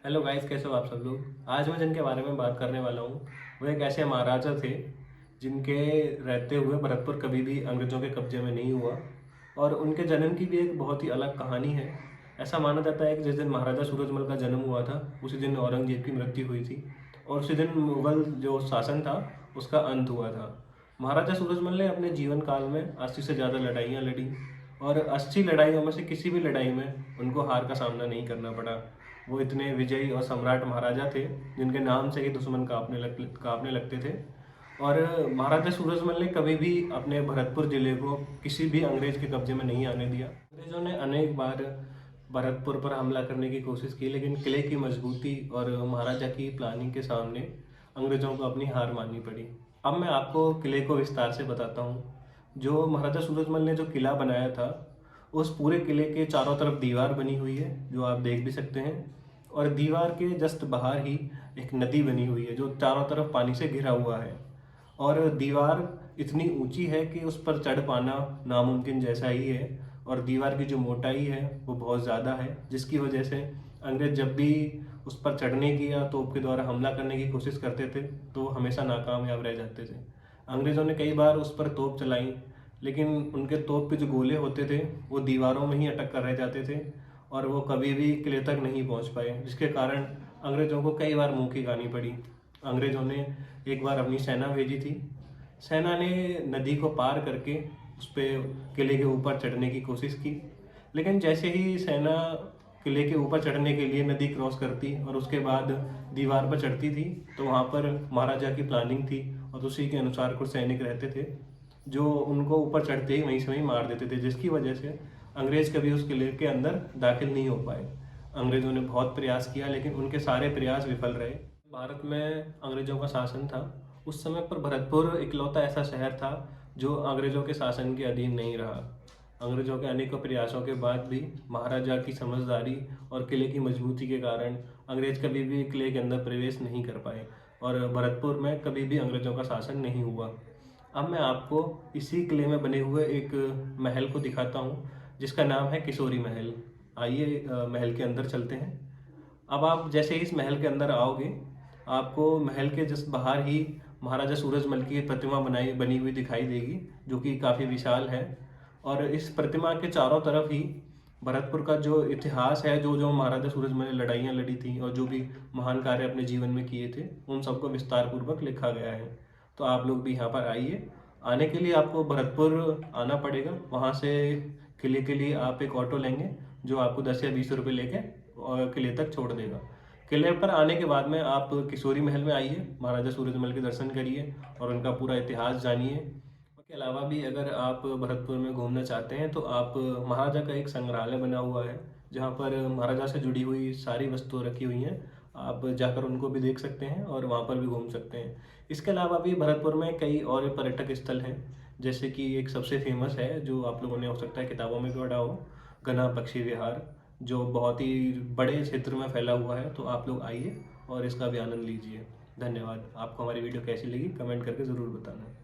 Hello guys, कैसे हो आप सब लोग। आज मैं जिनके बारे में बात करने वाला हूँ वो एक ऐसे महाराजा थे जिनके रहते हुए भरतपुर कभी भी अंग्रेज़ों के कब्जे में नहीं हुआ। और उनके जन्म की भी एक बहुत ही अलग कहानी है। ऐसा माना जाता है कि जिस दिन महाराजा सूरजमल का जन्म हुआ था उसी दिन औरंगजेब की मृत्यु हुई थी और उसी दिन मुगल जो शासन था उसका अंत हुआ था। महाराजा सूरजमल ने अपने जीवन काल में 80 से ज़्यादा लड़ाइयाँ लड़ी और 80 लड़ाइयों में से किसी भी लड़ाई में उनको हार का सामना नहीं करना पड़ा। वो इतने विजयी और सम्राट महाराजा थे जिनके नाम से ही दुश्मन कांपने लगते थे। और महाराजा सूरजमल ने कभी भी अपने भरतपुर जिले को किसी भी अंग्रेज के कब्जे में नहीं आने दिया। अंग्रेजों ने अनेक बार भरतपुर पर हमला करने की कोशिश की, लेकिन किले की मजबूती और महाराजा की प्लानिंग के सामने अंग्रेजों को अपनी हार माननी पड़ी। अब मैं आपको किले को विस्तार से बताता हूँ। जो महाराजा सूरजमल ने जो किला बनाया था उस पूरे किले के चारों तरफ दीवार बनी हुई है जो आप देख भी सकते हैं। और दीवार के जस्ट बाहर ही एक नदी बनी हुई है जो चारों तरफ पानी से घिरा हुआ है। और दीवार इतनी ऊंची है कि उस पर चढ़ पाना नामुमकिन जैसा ही है। और दीवार की जो मोटाई है वो बहुत ज़्यादा है, जिसकी वजह से अंग्रेज जब भी उस पर चढ़ने की या तोप के द्वारा हमला करने की कोशिश करते थे तो हमेशा नाकामयाब रह जाते थे। अंग्रेज़ों ने कई बार उस पर तोप चलाई, लेकिन उनके तोप के जो गोले होते थे वो दीवारों में ही अटक कर रह जाते थे और वो कभी भी किले तक नहीं पहुंच पाए, जिसके कारण अंग्रेज़ों को कई बार मुंह की खानी पड़ी। अंग्रेज़ों ने एक बार अपनी सेना भेजी थी। सेना ने नदी को पार करके उस पर किले के ऊपर चढ़ने की कोशिश की, लेकिन जैसे ही सेना किले के ऊपर चढ़ने के लिए नदी क्रॉस करती और उसके बाद दीवार पर चढ़ती थी तो वहाँ पर महाराजा की प्लानिंग थी और उसी के अनुसार कुछ सैनिक रहते थे जो उनको ऊपर चढ़ते ही वहीं से वहीं मार देते थे, जिसकी वजह से अंग्रेज कभी उस किले के अंदर दाखिल नहीं हो पाए। अंग्रेजों ने बहुत प्रयास किया लेकिन उनके सारे प्रयास विफल रहे। भारत में अंग्रेजों का शासन था उस समय पर भरतपुर इकलौता ऐसा शहर था जो अंग्रेजों के शासन के अधीन नहीं रहा। अंग्रेजों के अनेकों प्रयासों के बाद भी महाराजा की समझदारी और किले की मजबूती के कारण अंग्रेज कभी भी किले के अंदर प्रवेश नहीं कर पाए और भरतपुर में कभी भी अंग्रेजों का शासन नहीं हुआ। अब मैं आपको इसी किले में बने हुए एक महल को दिखाता हूँ जिसका नाम है किशोरी महल। आइए महल के अंदर चलते हैं। अब आप जैसे ही इस महल के अंदर आओगे आपको महल के जस्ट बाहर ही महाराजा सूरजमल की प्रतिमा बनी हुई दिखाई देगी जो कि काफ़ी विशाल है। और इस प्रतिमा के चारों तरफ ही भरतपुर का जो इतिहास है, जो जो महाराजा सूरजमल ने लड़ाइयाँ लड़ी थी और जो भी महान कार्य अपने जीवन में किए थे उन सबको विस्तार पूर्वक लिखा गया है। तो आप लोग भी यहाँ पर आइए। आने के लिए आपको भरतपुर आना पड़ेगा। वहाँ से किले के लिए आप एक ऑटो लेंगे जो आपको 10 या 20 रुपये लेके और किले तक छोड़ देगा। किले पर आने के बाद में आप किशोरी महल में आइए, महाराजा सूरजमल के दर्शन करिए और उनका पूरा इतिहास जानिए। इसके अलावा भी अगर आप भरतपुर में घूमना चाहते हैं तो आप महाराजा का एक संग्रहालय बना हुआ है जहाँ पर महाराजा से जुड़ी हुई सारी वस्तुएं रखी हुई हैं। आप जाकर उनको भी देख सकते हैं और वहाँ पर भी घूम सकते हैं। इसके अलावा भी भरतपुर में कई और पर्यटक स्थल हैं, जैसे कि एक सबसे फेमस है जो आप लोगों ने हो सकता है किताबों में भी पढ़ा हो, गना पक्षी विहार, जो बहुत ही बड़े क्षेत्र में फैला हुआ है। तो आप लोग आइए और इसका भी आनंद लीजिए। धन्यवाद। आपको हमारी वीडियो कैसी लगी कमेंट करके ज़रूर बताना।